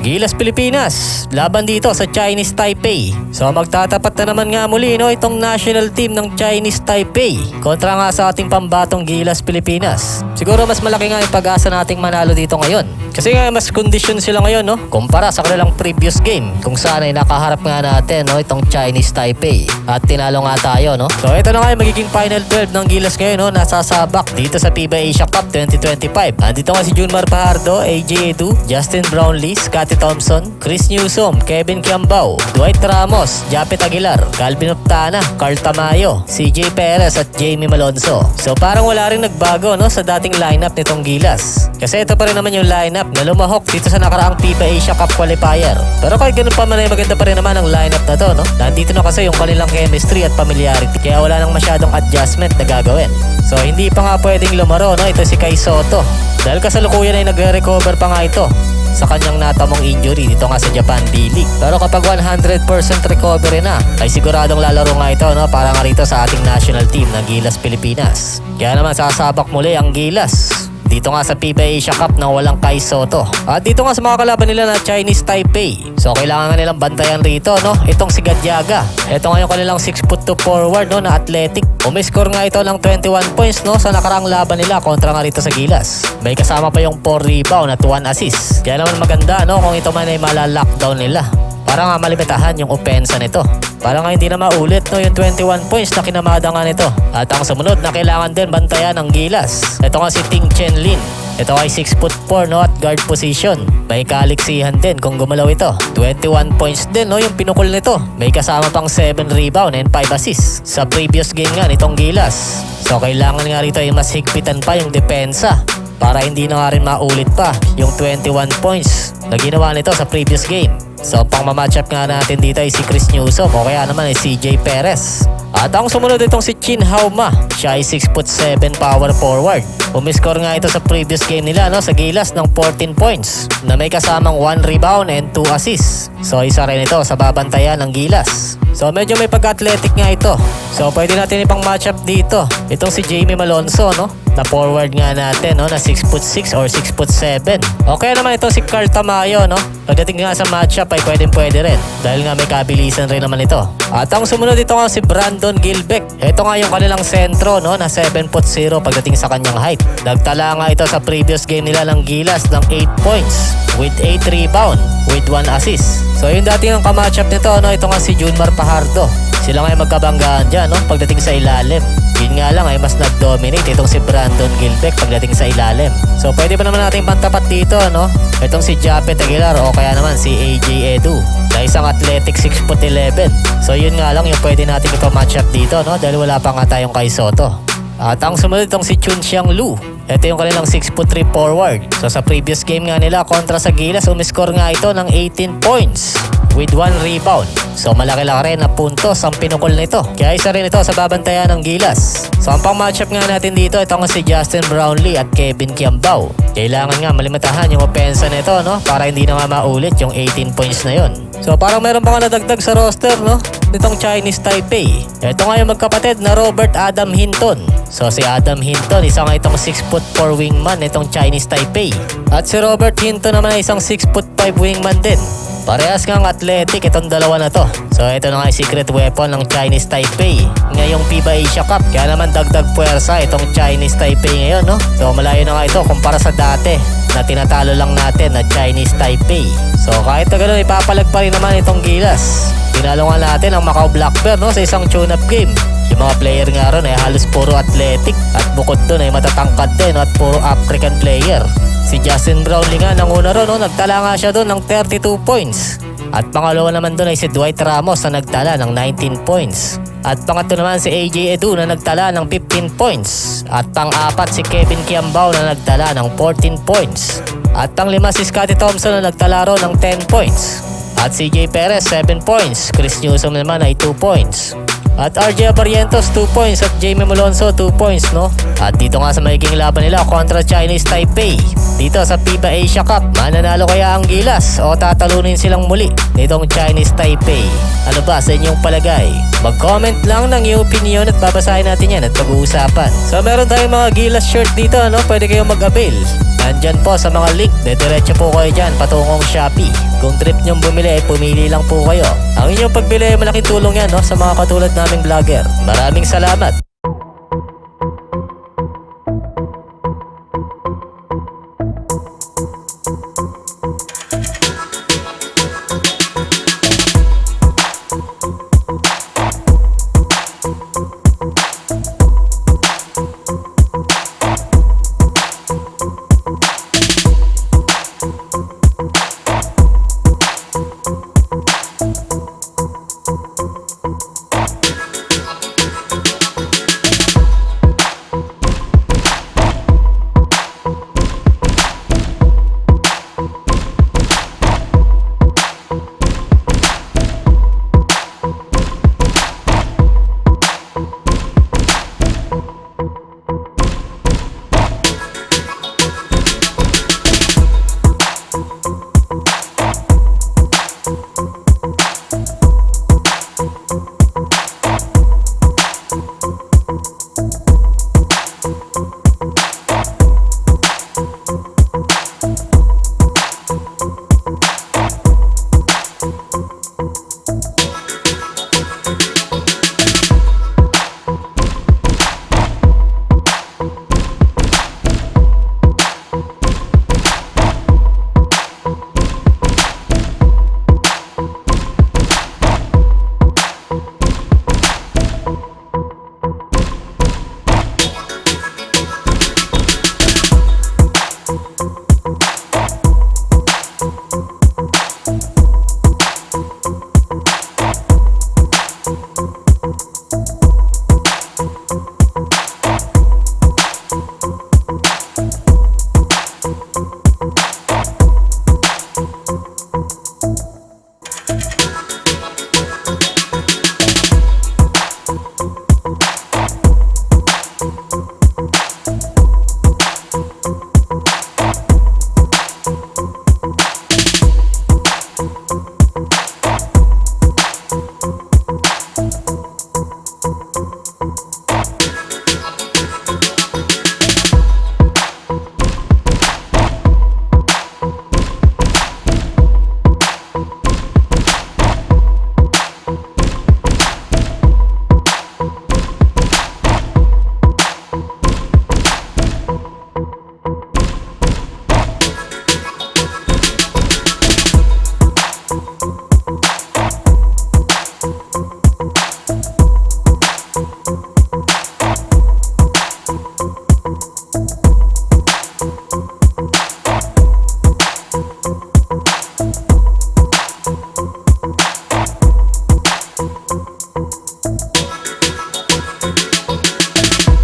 Gilas Pilipinas, laban dito sa Chinese Taipei. So magtatapat na naman nga muli no, itong national team ng Chinese Taipei kontra nga sa ating pambatong Gilas Pilipinas. Siguro mas malaki nga yung pag-asa nating manalo dito ngayon. Kasi nga mas kondisyon sila ngayon no, kumpara sa kanilang previous game kung saan ay nakaharap nga natin no, itong Chinese Taipei. At tinalo nga tayo no. So ito na nga yung magiging final 12 ng Gilas ngayon no, nasasabak dito sa FIBA Asia Cup 2025. Andito nga si Junmar Fajardo, AJ Edu, Justin Brownlee, Scottie Thompson, Chris Newsom, Kevin Kiambao, Dwight Ramos, Japet Aguilar, Calvin Optana, Carl Tamayo, CJ Perez at Jamie Malonzo. So parang wala rin nagbago no sa dating lineup nitong Gilas. Kasi ito pa rin naman yung lineup na lumahok dito sa nakaraang FIBA Asia Cup qualifier. Pero kahit ganun pa man ay maganda pa rin naman ang lineup na to no. Nandito na kasi yung kanilang chemistry at familiarity kaya wala nang masyadong adjustment na gagawin. So hindi pa nga pwedeng lumaro no ito si Kai Sotto. Dahil kasalukuyan ay nagre-recover pa nga ito sa kanyang natamong injury dito nga sa Japan D-League. Pero kapag 100% recovery na, ay siguradong lalaro nga ito no, para nga rito sa ating national team ng Gilas Pilipinas. Kaya naman sasabak muli ang Gilas dito nga sa FIBA Asia Cup na walang Kai Sotto. At dito nga sa mga kalaban nila na Chinese Taipei. So kailangan nga nilang bantayan rito no, itong si Gadiaga. Ito nga yung kanilang 6'2" forward no, na athletic. Umiscore nga ito ng 21 points no sa nakaraang laban nila kontra nga rito sa Gilas. May kasama pa yung 4 rebound at 1 assist. Kaya naman maganda no kung ito man ay malalockdown nila. Para nga malimitahan yung opensa nito. Para nga hindi na maulit no, yung 21 points na kinamada nga nito. At ang sumunod na kailangan din bantayan ng Gilas. Ito nga si Ting Chen Lin. Ito ay 6'4" no, at guard position. May kaliksihan din kung gumalaw ito. 21 points din no, yung pinukul nito. May kasama pang 7 rebound and 5 assists sa previous game nga nitong Gilas. So kailangan nga rito ay mas higpitan pa yung depensa para hindi na nga rin maulit pa yung 21 points na ginawa nito sa previous game. So pang ma-matchup nga natin dito ay si Chris Newsom o kaya naman ay CJ Perez. At ang sumunod itong si Chin Hao Ma. Siya ay 6'7" power forward. Umiscore nga ito sa previous game nila no, sa Gilas ng 14 points na may kasamang 1 rebound and 2 assists. So isa rin ito sa babantayan ng Gilas. So medyo may pag-athletic nga ito. So pwede natin ipang matchup dito itong si Jamie Malonzo no, na forward nga natin no, na 6'6" or 6'7". Okay naman ito si Carl Tamayo no. Pagdating nga sa matchup ay pwede rin dahil nga may kabilisan rin naman ito. At ang sumunod ito nga si Brandon Gilbeck. Ito nga yung kanilang sentro no, na 7'0" pagdating sa kanyang height. Nagtala nga ito sa previous game nila ng Gilas ng 8 points with 8 rebound with 1 assist. So yung dating ang kamatchup nito no, ito nga si Junmar Fajardo. Sila nga yung magkabanggaan dyan no, pagdating sa ilalim. Yun nga lang ay mas nag-dominate itong si Brandon Gilbeck pagdating sa ilalim. So pwede pa naman natin pantapat dito no, itong si Japet Aguilar o kaya naman si AJ Edu na isang athletic 6'11". So yun nga lang yung pwede natin ipa-match up dito no, dahil wala pa nga tayong Kai Sotto. At ang sumunod itong si Chun Xiang Lu. Ito yung kanilang 6'3" forward. So sa previous game nga nila kontra sa Gilas, umiscore nga ito ng 18 points with 1 rebound. So malaki-laki rin na puntos ang pinukol nito. Kaya isa rin ito sa babantayan ng Gilas. So ang pang-matchup nga natin dito, ito nga si Justin Brownlee at Kevin Kiambao. Kailangan nga malimitahan yung opensa nito no, para hindi na nga maulit yung 18 points na yon. So parang meron pa nga nadagdag sa roster no, nitong Chinese Taipei. Ito nga yung magkapatid na Robert Adam Hinton. So si Adam Hinton, isa nga itong 6'4" wingman nitong Chinese Taipei. At si Robert Hinton naman ay isang 6'5" wingman din. Parehas ngang athletic itong dalawa na to. So ito na nga yung secret weapon ng Chinese Taipei ngayong FIBA Asia Cup. Kaya naman dagdag puwersa itong Chinese Taipei ngayon no. So malayo na nga ito kumpara sa dati na tinatalo lang natin na Chinese Taipei. So kahit na ganoon ipapalag pa rin naman itong Gilas. Tinalo nga natin ang Macau Black Bear no, sa isang tune-up game. Yung mga player nga ron ay halos puro athletic at bukod dun ay matatangkad din no, at puro African player. Si Justin Brownlee nga nanguna ron no, nagtala nga siya doon ng 32 points. At pangalawa naman doon ay si Dwight Ramos na nagtala ng 19 points. At pangatlo naman si AJ Edu na nagtala ng 15 points. At pang-apat si Kevin Kiambao na nagtala ng 14 points. At pang-lima si Scottie Thompson na nagtala ron ng 10 points. At CJ Perez 7 points. Chris Newsom naman ay 2 points. At RJ Barrientos 2 points at Jamie Malonzo 2 points no. At dito nga sa magiging laban nila kontra Chinese Taipei dito sa FIBA Asia Cup, mananalo kaya ang Gilas o tatalunin silang muli nitong Chinese Taipei? Ano ba sa inyong palagay? Mag-comment lang ng iyong opinion at babasahin natin yan at pag-uusapan. So meron tayong mga Gilas shirt dito no, pwede kayong mag-avail. Nandyan po sa mga link, dediretso po kayo dyan patungong Shopee. Kung trip nyong bumili ay pumili lang po kayo. Ang inyong pagbili ay malaking tulong yan sa mga katulad naming vlogger. Maraming salamat.